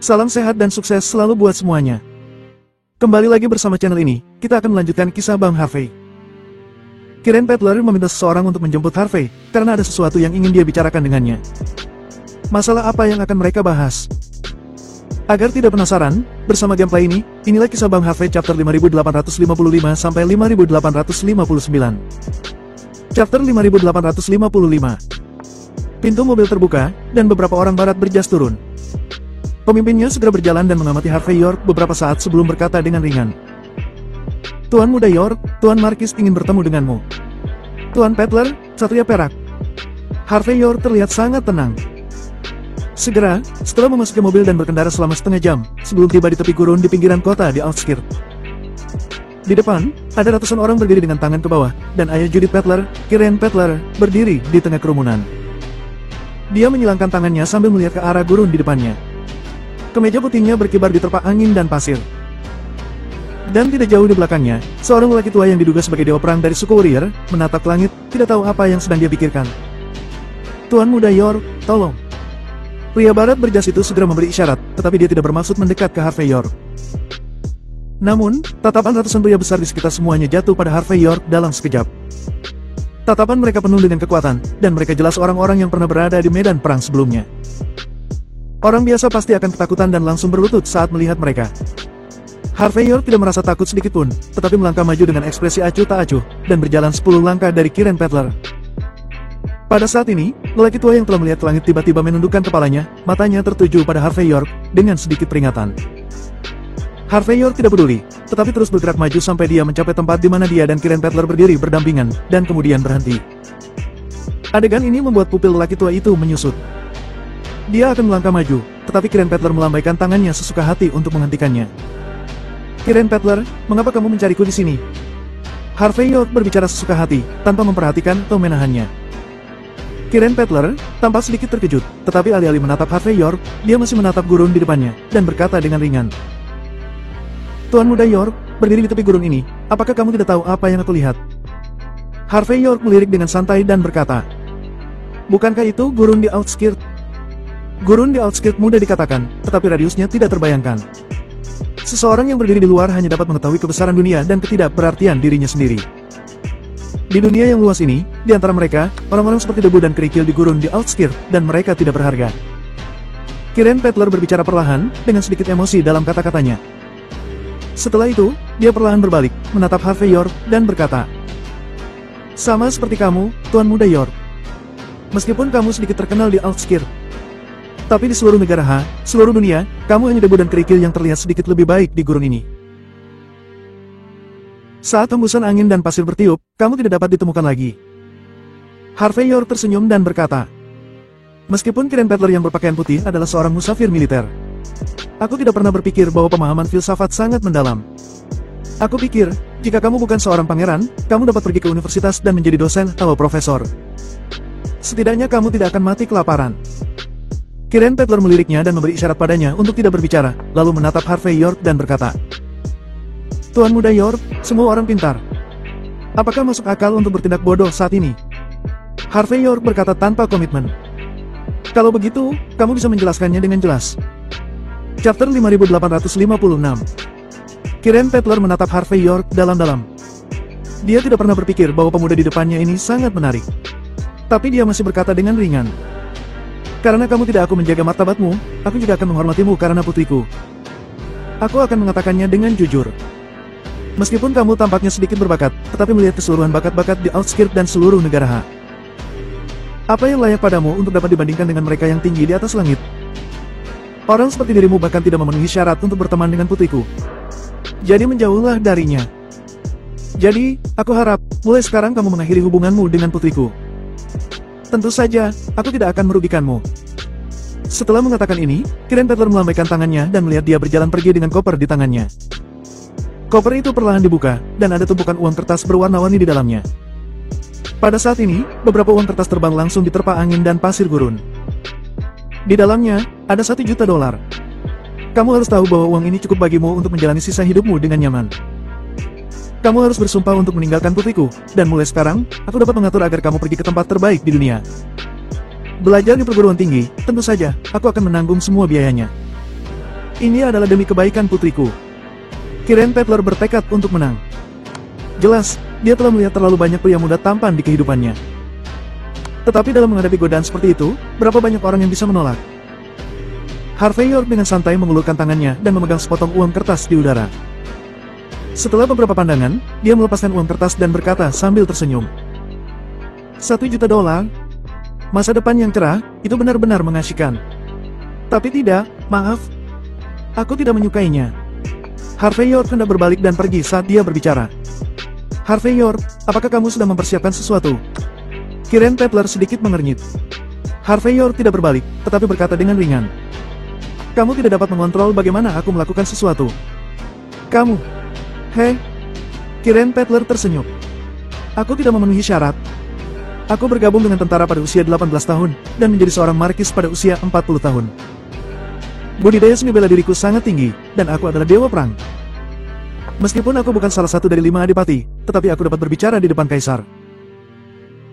Salam sehat dan sukses selalu buat semuanya. Kembali lagi bersama channel ini, kita akan melanjutkan kisah Bang Harvey. Kiren Peddler meminta seseorang untuk menjemput Harvey, karena ada sesuatu yang ingin dia bicarakan dengannya. Masalah apa yang akan mereka bahas? Agar tidak penasaran, bersama gameplay ini, inilah kisah Bang Harvey chapter 5855 sampai 5859. Chapter 5855. Pintu mobil terbuka, dan beberapa orang barat berjas turun. Pemimpinnya segera berjalan dan mengamati Harvey York beberapa saat sebelum berkata dengan ringan. Tuan Muda York, Tuan Markis ingin bertemu denganmu. Tuan Peddler, Satria Perak. Harvey York terlihat sangat tenang. Segera, setelah memasuki mobil dan berkendara selama setengah jam, sebelum tiba di tepi gurun di pinggiran kota di outskirt. Di depan, ada ratusan orang berdiri dengan tangan ke bawah, dan ayah Judith Peddler, Kiren Peddler, berdiri di tengah kerumunan. Dia menyilangkan tangannya sambil melihat ke arah gurun di depannya. Kemeja putihnya berkibar di terpa angin dan pasir. Dan tidak jauh di belakangnya, seorang lelaki tua yang diduga sebagai dewa perang dari suku warrior, menatap ke langit, tidak tahu apa yang sedang dia pikirkan. Tuan Muda York, tolong. Pria barat berjas itu segera memberi isyarat, tetapi dia tidak bermaksud mendekat ke Harvey York. Namun, tatapan ratusan pria besar di sekitar semuanya jatuh pada Harvey York dalam sekejap. Tatapan mereka penuh dengan kekuatan, dan mereka jelas orang-orang yang pernah berada di medan perang sebelumnya. Orang biasa pasti akan ketakutan dan langsung berlutut saat melihat mereka. Harvey York tidak merasa takut sedikitpun, tetapi melangkah maju dengan ekspresi acuh tak acuh, dan berjalan 10 langkah dari Kiren Peddler. Pada saat ini, lelaki tua yang telah melihat ke langit tiba-tiba menundukkan kepalanya, matanya tertuju pada Harvey York, dengan sedikit peringatan. Harvey York tidak peduli, tetapi terus bergerak maju sampai dia mencapai tempat di mana dia dan Kiren Peddler berdiri berdampingan, dan kemudian berhenti. Adegan ini membuat pupil lelaki tua itu menyusut. Dia akan melangkah maju, tetapi Kiren Peddler melambaikan tangannya sesuka hati untuk menghentikannya. Kiren Peddler, mengapa kamu mencariku di sini? Harvey York berbicara sesuka hati, tanpa memperhatikan atau menahannya. Kiren Peddler tampak sedikit terkejut, tetapi alih-alih menatap Harvey York, dia masih menatap gurun di depannya, dan berkata dengan ringan. Tuan Muda York, berdiri di tepi gurun ini, apakah kamu tidak tahu apa yang aku lihat? Harvey York melirik dengan santai dan berkata. Bukankah itu gurun di outskirt? Gurun di outskirt mudah dikatakan, tetapi radiusnya tidak terbayangkan. Seseorang yang berdiri di luar hanya dapat mengetahui kebesaran dunia dan ketidakberartian dirinya sendiri. Di dunia yang luas ini, di antara mereka, orang-orang seperti debu dan kerikil di gurun di outskirt, dan mereka tidak berharga. Kiren Peddler berbicara perlahan, dengan sedikit emosi dalam kata-katanya. Setelah itu, dia perlahan berbalik, menatap Harvey York, dan berkata, sama seperti kamu, Tuan Muda York. Meskipun kamu sedikit terkenal di outskirt, tapi di seluruh negara seluruh dunia, kamu hanya debu dan kerikil yang terlihat sedikit lebih baik di gurun ini. Saat hembusan angin dan pasir bertiup, kamu tidak dapat ditemukan lagi. Harvey York tersenyum dan berkata, meskipun Kiren Peddler yang berpakaian putih adalah seorang musafir militer, aku tidak pernah berpikir bahwa pemahaman filsafat sangat mendalam. Aku pikir, jika kamu bukan seorang pangeran, kamu dapat pergi ke universitas dan menjadi dosen atau profesor. Setidaknya kamu tidak akan mati kelaparan. Kiren Peddler meliriknya dan memberi isyarat padanya untuk tidak berbicara, lalu menatap Harvey York dan berkata, Tuan Muda York, semua orang pintar. Apakah masuk akal untuk bertindak bodoh saat ini? Harvey York berkata tanpa komitmen. Kalau begitu, kamu bisa menjelaskannya dengan jelas. Chapter 5856. Kiren Peddler menatap Harvey York dalam-dalam. Dia tidak pernah berpikir bahwa pemuda di depannya ini sangat menarik. Tapi dia masih berkata dengan ringan. Karena kamu tidak aku menjaga martabatmu, aku juga akan menghormatimu karena putriku. Aku akan mengatakannya dengan jujur. Meskipun kamu tampaknya sedikit berbakat, tetapi melihat keseluruhan bakat-bakat di outskirt dan seluruh negara apa yang layak padamu untuk dapat dibandingkan dengan mereka yang tinggi di atas langit? Orang seperti dirimu bahkan tidak memenuhi syarat untuk berteman dengan putriku. Jadi menjauhlah darinya. Jadi, aku harap, mulai sekarang kamu mengakhiri hubunganmu dengan putriku. Tentu saja, aku tidak akan merugikanmu. Setelah mengatakan ini, Kiren Peddler melambaikan tangannya dan melihat dia berjalan pergi dengan koper di tangannya. Koper itu perlahan dibuka, dan ada tumpukan uang kertas berwarna-warni di dalamnya. Pada saat ini, beberapa uang kertas terbang langsung diterpa angin dan pasir gurun. Di dalamnya, ada $1 juta. Kamu harus tahu bahwa uang ini cukup bagimu untuk menjalani sisa hidupmu dengan nyaman. kamu harus bersumpah untuk meninggalkan putriku, dan mulai sekarang, aku dapat mengatur agar kamu pergi ke tempat terbaik di dunia. Belajar di perguruan tinggi, tentu saja, aku akan menanggung semua biayanya. Ini adalah demi kebaikan putriku. Kiren Peddler bertekad untuk menang. Jelas, dia telah melihat terlalu banyak pria muda tampan di kehidupannya. Tetapi dalam menghadapi godaan seperti itu, berapa banyak orang yang bisa menolak? Harvey York dengan santai mengulurkan tangannya dan memegang sepotong uang kertas di udara. Setelah beberapa pandangan, dia melepaskan uang kertas dan berkata sambil tersenyum. $1.000.000? Masa depan yang cerah, itu benar-benar mengasyikkan. Tapi tidak, maaf. Aku tidak menyukainya. Harvey York hendak berbalik dan pergi saat dia berbicara. Harvey York, apakah kamu sudah mempersiapkan sesuatu? Kiren Peddler sedikit mengernyit. Harvey York tidak berbalik, tetapi berkata dengan ringan. Kamu tidak dapat mengontrol bagaimana aku melakukan sesuatu. Kamu. Hei. Kiren Peddler tersenyum. Aku tidak memenuhi syarat. Aku bergabung dengan tentara pada usia 18 tahun, dan menjadi seorang markis pada usia 40 tahun. Budidaya seni bela diriku sangat tinggi, dan aku adalah dewa perang. Meskipun aku bukan salah satu dari 5 adipati, tetapi aku dapat berbicara di depan kaisar.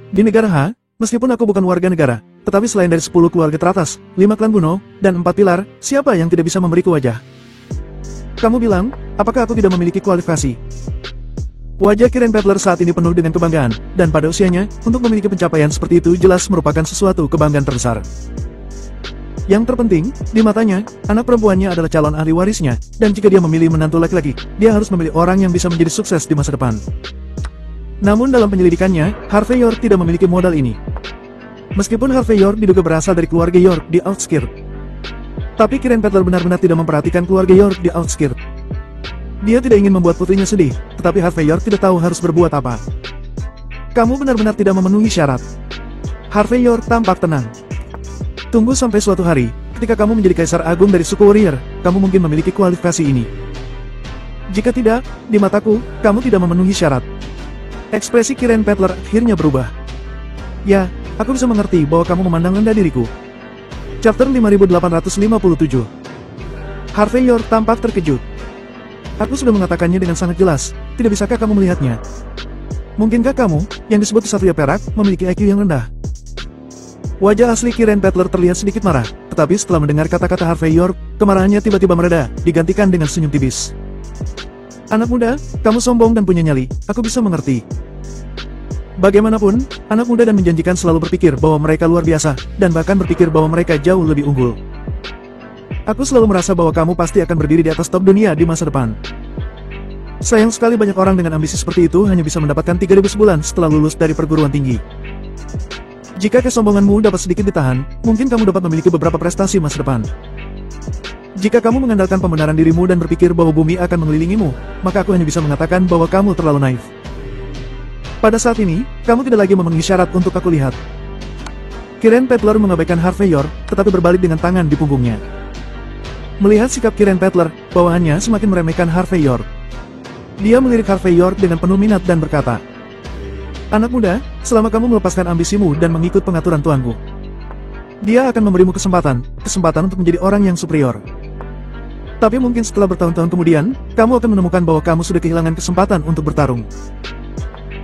Di negara H, meskipun aku bukan warga negara, tetapi selain dari 10 keluarga teratas, 5 klan kuno, dan 4 pilar, siapa yang tidak bisa memberiku wajah? Kamu bilang, apakah aku tidak memiliki kualifikasi? Wajah Kiren Peddler saat ini penuh dengan kebanggaan, dan pada usianya, untuk memiliki pencapaian seperti itu jelas merupakan sesuatu kebanggaan terbesar. Yang terpenting, di matanya, anak perempuannya adalah calon ahli warisnya, dan jika dia memilih menantu laki-laki, dia harus memilih orang yang bisa menjadi sukses di masa depan. Namun dalam penyelidikannya, Harvey York tidak memiliki modal ini. Meskipun Harvey York diduga berasal dari keluarga York di Outskirt, tapi Kiren Peddler benar-benar tidak memperhatikan keluarga York di Outskirt. Dia tidak ingin membuat putrinya sedih, tetapi Harvey York tidak tahu harus berbuat apa. Kamu benar-benar tidak memenuhi syarat. Harvey York tampak tenang. Tunggu sampai suatu hari, ketika kamu menjadi kaisar agung dari suku warrior, kamu mungkin memiliki kualifikasi ini. Jika tidak, di mataku, kamu tidak memenuhi syarat. Ekspresi Kiren Peddler akhirnya berubah. Ya, aku bisa mengerti bahwa kamu memandang rendah diriku. Chapter 5857. Harvey York tampak terkejut. Aku sudah mengatakannya dengan sangat jelas, tidak bisakah kamu melihatnya? Mungkinkah kamu, yang disebut Ksatria Perak, memiliki IQ yang rendah? Wajah asli Kiren Peddler terlihat sedikit marah, tetapi setelah mendengar kata-kata Harvey York, kemarahannya tiba-tiba mereda, digantikan dengan senyum tipis. Anak muda, kamu sombong dan punya nyali, aku bisa mengerti. Bagaimanapun, anak muda dan menjanjikan selalu berpikir bahwa mereka luar biasa, dan bahkan berpikir bahwa mereka jauh lebih unggul. Aku selalu merasa bahwa kamu pasti akan berdiri di atas top dunia di masa depan. Sayang sekali banyak orang dengan ambisi seperti itu hanya bisa mendapatkan 3.000 sebulan setelah lulus dari perguruan tinggi. Jika kesombonganmu dapat sedikit ditahan, mungkin kamu dapat memiliki beberapa prestasi masa depan. Jika kamu mengandalkan pembenaran dirimu dan berpikir bahwa bumi akan mengelilingimu, maka aku hanya bisa mengatakan bahwa kamu terlalu naif. Pada saat ini, kamu tidak lagi memenuhi syarat untuk aku lihat. Kiren Peddler mengabaikan Harvey York, tetapi berbalik dengan tangan di punggungnya. Melihat sikap Kiren Peddler, bawahannya semakin meremehkan Harvey York. Dia melirik Harvey York dengan penuh minat dan berkata, Anak muda, selama kamu melepaskan ambisimu dan mengikut pengaturan tuanku, dia akan memberimu kesempatan untuk menjadi orang yang superior. Tapi mungkin setelah bertahun-tahun kemudian, kamu akan menemukan bahwa kamu sudah kehilangan kesempatan untuk bertarung.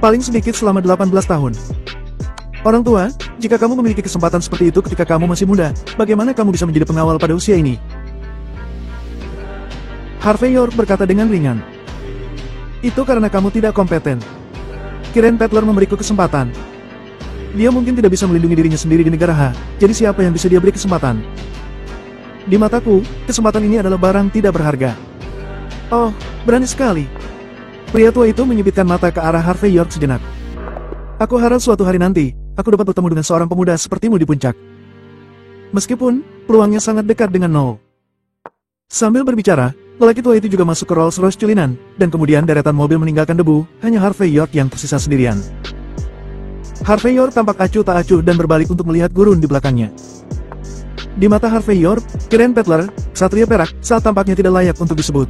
Paling sedikit selama 18 tahun. Orang tua, jika kamu memiliki kesempatan seperti itu ketika kamu masih muda, bagaimana kamu bisa menjadi pengawal pada usia ini? Harvey York berkata dengan ringan. Itu karena kamu tidak kompeten. Kiren Peddler memberiku kesempatan. Dia mungkin tidak bisa melindungi dirinya sendiri di negara H, jadi siapa yang bisa dia beri kesempatan? Di mataku, kesempatan ini adalah barang tidak berharga. Oh, berani sekali. Pria tua itu menyipitkan mata ke arah Harvey York sejenak. Aku harap suatu hari nanti, aku dapat bertemu dengan seorang pemuda sepertimu di puncak. Meskipun, peluangnya sangat dekat dengan nol. Sambil berbicara, lelaki tua itu juga masuk ke Rolls-Royce culinan, dan kemudian deretan mobil meninggalkan debu, hanya Harvey York yang tersisa sendirian. Harvey York tampak acuh tak acuh dan berbalik untuk melihat gurun di belakangnya. Di mata Harvey York, Kiren Peddler, Ksatria Perak, saat tampaknya tidak layak untuk disebut.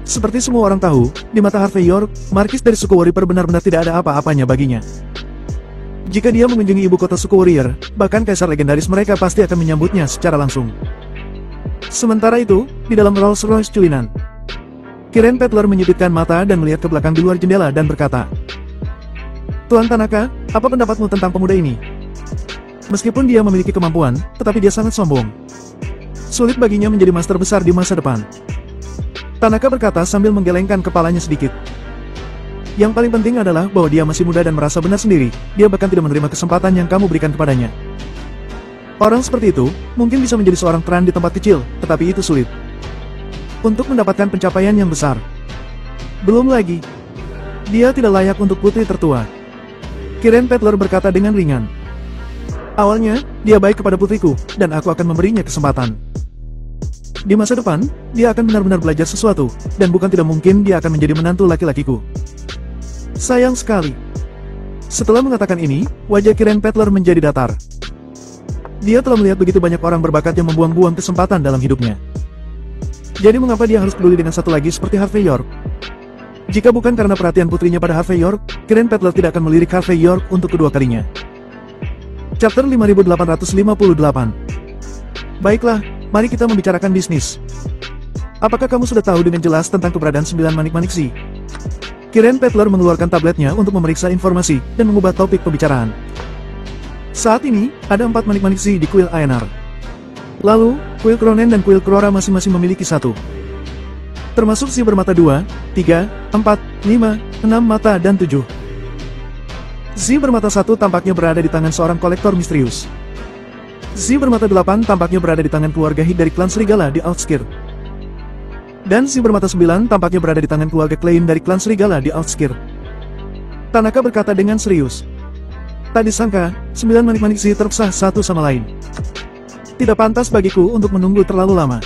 Seperti semua orang tahu, di mata Harvey York, markis dari suku warrior benar-benar tidak ada apa-apanya baginya. Jika dia mengunjungi ibu kota suku warrior, bahkan kaisar legendaris mereka pasti akan menyambutnya secara langsung. Sementara itu, di dalam Rolls-Royce culinan, Kiren Petler menyipitkan mata dan melihat ke belakang di luar jendela dan berkata, "Tuan Tanaka, apa pendapatmu tentang pemuda ini?" Meskipun dia memiliki kemampuan, tetapi dia sangat sombong. Sulit baginya menjadi master besar di masa depan. Tanaka berkata sambil menggelengkan kepalanya sedikit. Yang paling penting adalah bahwa dia masih muda dan merasa benar sendiri, dia bahkan tidak menerima kesempatan yang kamu berikan kepadanya. Orang seperti itu, mungkin bisa menjadi seorang peran di tempat kecil, tetapi itu sulit untuk mendapatkan pencapaian yang besar. Belum lagi, dia tidak layak untuk putri tertua. Kiren Petler berkata dengan ringan. Awalnya, dia baik kepada putriku, dan aku akan memberinya kesempatan. Di masa depan, dia akan benar-benar belajar sesuatu, dan bukan tidak mungkin dia akan menjadi menantu laki-lakiku. Sayang sekali. Setelah mengatakan ini, wajah Kiren Petler menjadi datar. Dia telah melihat begitu banyak orang berbakat yang membuang-buang kesempatan dalam hidupnya. Jadi mengapa dia harus peduli dengan satu lagi seperti Harvey York? Jika bukan karena perhatian putrinya pada Harvey York, Kiren Petler tidak akan melirik Harvey York untuk kedua kalinya. Chapter 5858. Baiklah, mari kita membicarakan bisnis. Apakah kamu sudah tahu dengan jelas tentang keberadaan 9 manik-manik Si? Kiren Petler mengeluarkan tabletnya untuk memeriksa informasi dan mengubah topik pembicaraan. Saat ini, ada 4 manik-manik Si di kuil Aenar. Lalu, kuil Kronen dan kuil Krora masing-masing memiliki 1. Termasuk Si bermata 2, 3, 4, 5, 6 mata dan 7. Si bermata 1 tampaknya berada di tangan seorang kolektor misterius. Si bermata 8 tampaknya berada di tangan keluarga Hid dari klan Serigala di Outskirt. Dan si bermata 9 tampaknya berada di tangan keluarga Klein dari klan Serigala di Outskirt. Tanaka berkata dengan serius. Tak disangka, 9 manik-manik Si terpisah satu sama lain. Tidak pantas bagiku untuk menunggu terlalu lama.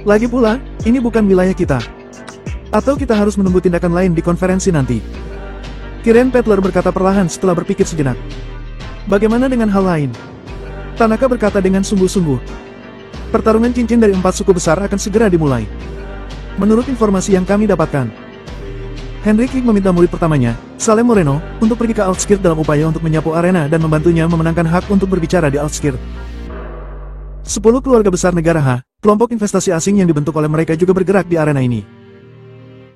Lagi pula, ini bukan wilayah kita. Atau kita harus menunggu tindakan lain di konferensi nanti. Kiren Petler berkata perlahan setelah berpikir sejenak. Bagaimana dengan hal lain? Tanaka berkata dengan sungguh-sungguh. Pertarungan cincin dari 4 suku besar akan segera dimulai. Menurut informasi yang kami dapatkan, Henry King meminta murid pertamanya, Salem Moreno, untuk pergi ke Outskirt dalam upaya untuk menyapu arena dan membantunya memenangkan hak untuk berbicara di Outskirt. 10 keluarga besar negara H, kelompok investasi asing yang dibentuk oleh mereka juga bergerak di arena ini.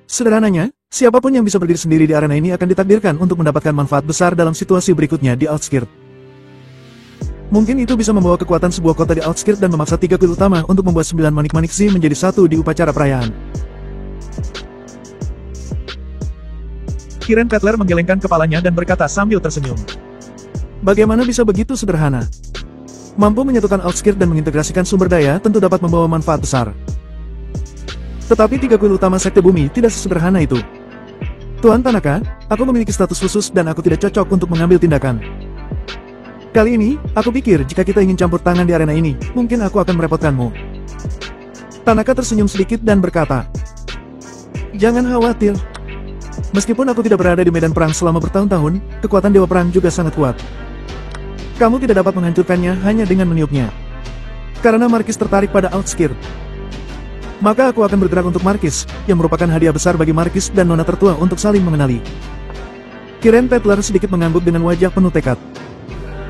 Sederhananya, siapapun yang bisa berdiri sendiri di arena ini akan ditakdirkan untuk mendapatkan manfaat besar dalam situasi berikutnya di Outskirt. Mungkin itu bisa membawa kekuatan sebuah kota di Outskirt dan memaksa 3 kuil utama untuk membuat 9 manik-manik Si menjadi satu di upacara perayaan. Kiren Petler menggelengkan kepalanya dan berkata sambil tersenyum. Bagaimana bisa begitu sederhana? Mampu menyatukan Outskirt dan mengintegrasikan sumber daya tentu dapat membawa manfaat besar. Tetapi 3 kuil utama Sekte Bumi tidak sesederhana itu. Tuan Tanaka, aku memiliki status khusus dan aku tidak cocok untuk mengambil tindakan. Kali ini, aku pikir jika kita ingin campur tangan di arena ini, mungkin aku akan merepotkanmu. Tanaka tersenyum sedikit dan berkata, "Jangan khawatir. Meskipun aku tidak berada di medan perang selama bertahun-tahun, kekuatan Dewa Perang juga sangat kuat. Kamu tidak dapat menghancurkannya hanya dengan meniupnya. Karena Markis tertarik pada Outskirt. Maka aku akan bergerak untuk Markis, yang merupakan hadiah besar bagi Markis dan Nona tertua untuk saling mengenali." Kiren Petler sedikit mengangguk dengan wajah penuh tekad.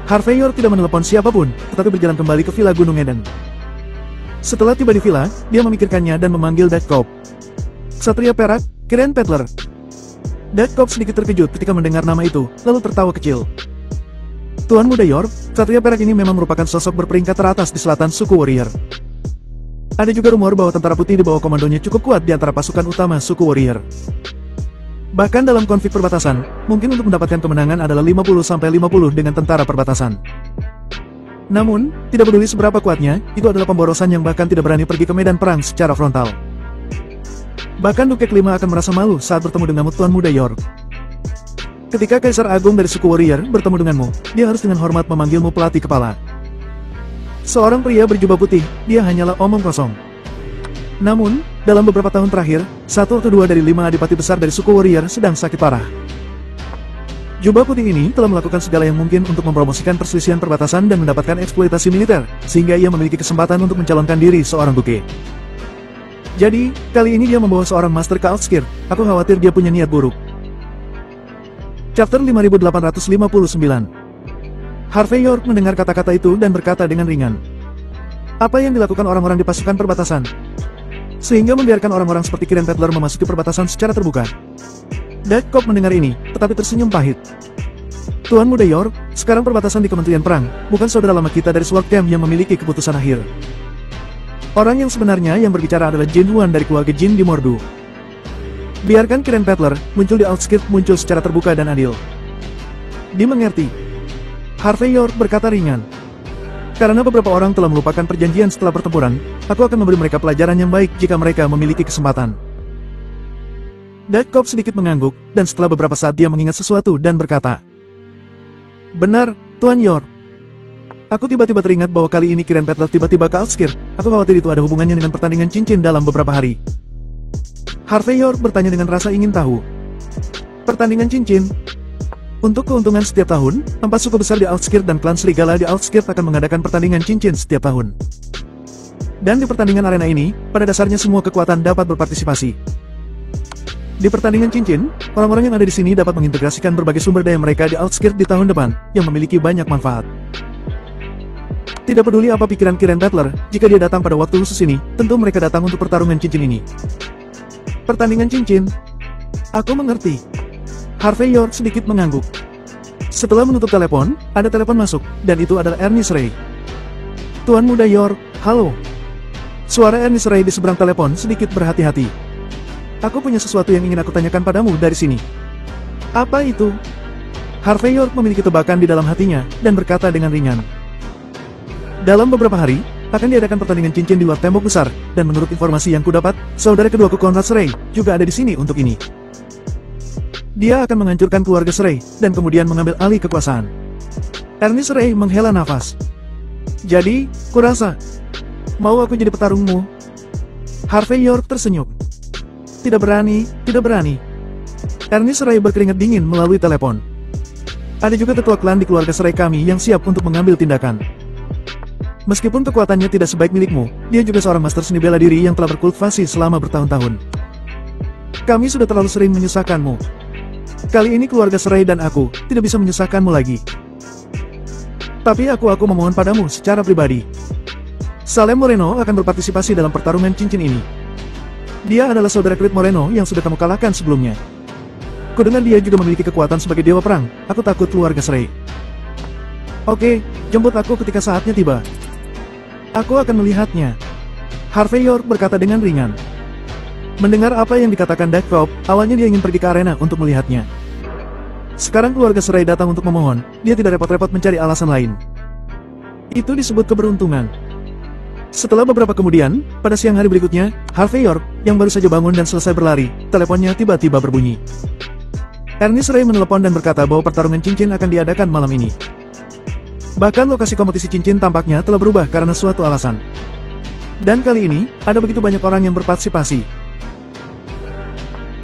Harvey York tidak menelepon siapapun, tetapi berjalan kembali ke Villa Gunung Eden. Setelah tiba di villa, dia memikirkannya dan memanggil Dagkop. Ksatria Perak, Kiren Petler. Dagkop sedikit terkejut ketika mendengar nama itu, lalu tertawa kecil. Tuan Muda York, Ksatria Perak ini memang merupakan sosok berperingkat teratas di selatan suku warrior. Ada juga rumor bahwa tentara putih di bawah komandonya cukup kuat di antara pasukan utama suku warrior. Bahkan dalam konflik perbatasan, mungkin untuk mendapatkan kemenangan adalah 50-50 dengan tentara perbatasan. Namun, tidak peduli seberapa kuatnya, itu adalah pemborosan yang bahkan tidak berani pergi ke medan perang secara frontal. Bahkan Duke kelima akan merasa malu saat bertemu denganmu Tuan Muda York. Ketika Kaisar Agung dari suku warrior bertemu denganmu, dia harus dengan hormat memanggilmu pelatih kepala. Seorang pria berjubah putih, dia hanyalah omong kosong. Namun, dalam beberapa tahun terakhir, 1 atau 2 dari 5 adipati besar dari suku warrior sedang sakit parah. Jubah putih ini telah melakukan segala yang mungkin untuk mempromosikan perselisihan perbatasan dan mendapatkan eksploitasi militer, sehingga ia memiliki kesempatan untuk mencalonkan diri seorang duke. Jadi, kali ini dia membawa seorang master ke Outskirt, aku khawatir dia punya niat buruk. Chapter 5859. Harvey York mendengar kata-kata itu dan berkata dengan ringan. Apa yang dilakukan orang-orang di pasukan perbatasan? sehingga membiarkan orang-orang seperti Kiren Peddler memasuki perbatasan secara terbuka. Dagkop mendengar ini, tetapi tersenyum pahit. Tuan Muda Yor, sekarang perbatasan di Kementerian Perang, bukan saudara lama kita dari Sword Camp yang memiliki keputusan akhir. Orang yang sebenarnya yang berbicara adalah Jin Huan dari keluarga Jin di Mordu. Biarkan Kiren Peddler muncul di Outskirt muncul secara terbuka dan adil. Dimengerti. Harvey Yor berkata ringan. Karena beberapa orang telah melupakan perjanjian setelah pertempuran, aku akan memberi mereka pelajaran yang baik jika mereka memiliki kesempatan. Dagkop sedikit mengangguk, dan setelah beberapa saat dia mengingat sesuatu dan berkata, "Benar, Tuan Yor. Aku tiba-tiba teringat bahwa kali ini Kiren Peddler tiba-tiba ke Outskirt. Aku khawatir itu ada hubungannya dengan pertandingan cincin dalam beberapa hari." Harvey Yor bertanya dengan rasa ingin tahu. Pertandingan cincin? Untuk keuntungan setiap tahun, 4 suku besar di Outskirt dan klan serigala di Outskirt akan mengadakan pertandingan cincin setiap tahun. Dan di pertandingan arena ini, pada dasarnya semua kekuatan dapat berpartisipasi. Di pertandingan cincin, orang-orang yang ada di sini dapat mengintegrasikan berbagai sumber daya mereka di Outskirt di tahun depan, yang memiliki banyak manfaat. Tidak peduli apa pikiran Kiren Peddler, jika dia datang pada waktu khusus ini, tentu mereka datang untuk pertarungan cincin ini. Pertandingan cincin? Aku mengerti. Harvey Yor sedikit mengangguk. Setelah menutup telepon, ada telepon masuk, dan itu adalah Ernest Ray. Tuan Muda Yor, halo. Suara Ernest Ray di seberang telepon sedikit berhati-hati. Aku punya sesuatu yang ingin aku tanyakan padamu dari sini. Apa itu? Harvey Yor memiliki tebakan di dalam hatinya, dan berkata dengan ringan. Dalam beberapa hari, akan diadakan pertandingan cincin di luar tembok besar, dan menurut informasi yang kudapat, saudara keduaku Conrad Ray juga ada di sini untuk ini. Dia akan menghancurkan keluarga Ray, dan kemudian mengambil alih kekuasaan. Ernest Ray menghela nafas. Jadi, kurasa, mau aku jadi petarungmu? Harvey Yor tersenyum. Tidak berani, tidak berani. Ernest Ray berkeringat dingin melalui telepon. Ada juga tetua klan di keluarga Ray kami yang siap untuk mengambil tindakan. Meskipun kekuatannya tidak sebaik milikmu, dia juga seorang master seni bela diri yang telah berkultivasi selama bertahun-tahun. Kami sudah terlalu sering menyusahkanmu. Kali ini keluarga Ray dan aku tidak bisa menyusahkanmu lagi. Tapi aku memohon padamu secara pribadi. Salem Moreno akan berpartisipasi dalam pertarungan cincin ini. Dia adalah saudara Creed Moreno yang sudah kamu kalahkan sebelumnya. Kudengar dia juga memiliki kekuatan sebagai dewa perang. Aku takut keluarga Ray. Oke, jemput aku ketika saatnya tiba. Aku akan melihatnya. Harvey Yor berkata dengan ringan. Mendengar apa yang dikatakan Dagkop, awalnya dia ingin pergi ke arena untuk melihatnya. Sekarang keluarga Ray datang untuk memohon, dia tidak repot-repot mencari alasan lain. Itu disebut keberuntungan. Setelah beberapa kemudian, pada siang hari berikutnya, Harvey Yor, yang baru saja bangun dan selesai berlari, teleponnya tiba-tiba berbunyi. Ernest Ray menelepon dan berkata bahwa pertarungan cincin akan diadakan malam ini. Bahkan lokasi kompetisi cincin tampaknya telah berubah karena suatu alasan. Dan kali ini, ada begitu banyak orang yang berpartisipasi.